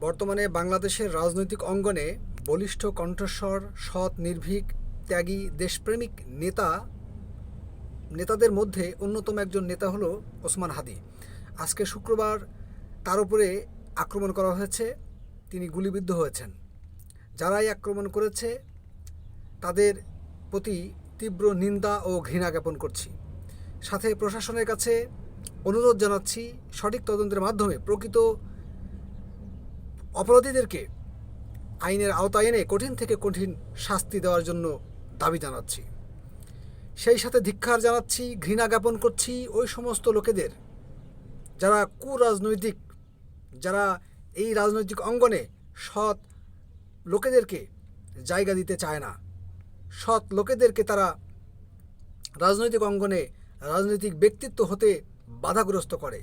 বর্তমানে বাংলাদেশের রাজনৈতিক অঙ্গনে বলিষ্ঠ কণ্ঠস্বর, সৎ, নির্ভীক, ত্যাগী, দেশপ্রেমিক নেতাদের মধ্যে অন্যতম একজন নেতা হলো ওসমান হাদি। আজকে শুক্রবার তার উপরে আক্রমণ করা হয়েছে, তিনি গুলিবিদ্ধ হয়েছেন। যারাই আক্রমণ করেছে তাদের প্রতি তীব্র নিন্দা ও ঘৃণা জ্ঞাপন করছি। সাথে প্রশাসনের কাছে অনুরোধ জানাচ্ছি, সঠিক তদন্তের মাধ্যমে প্রকৃত অপরাধীদেরকে আইনের আওতায় এনে কঠিন থেকে কঠিন শাস্তি দেওয়ার জন্য দাবি জানাচ্ছি। সেই সাথে ধিক্কার জানাচ্ছি, ঘৃণা জ্ঞাপন করছি ওই সমস্ত লোকেদের যারা কুরাজনৈতিক, যারা এই রাজনৈতিক অঙ্গনে সৎ লোকেদেরকে জায়গা দিতে চায় না, সৎ লোকেদেরকে তারা রাজনৈতিক অঙ্গনে রাজনৈতিক ব্যক্তিত্ব হতে বাধাগ্রস্ত করে।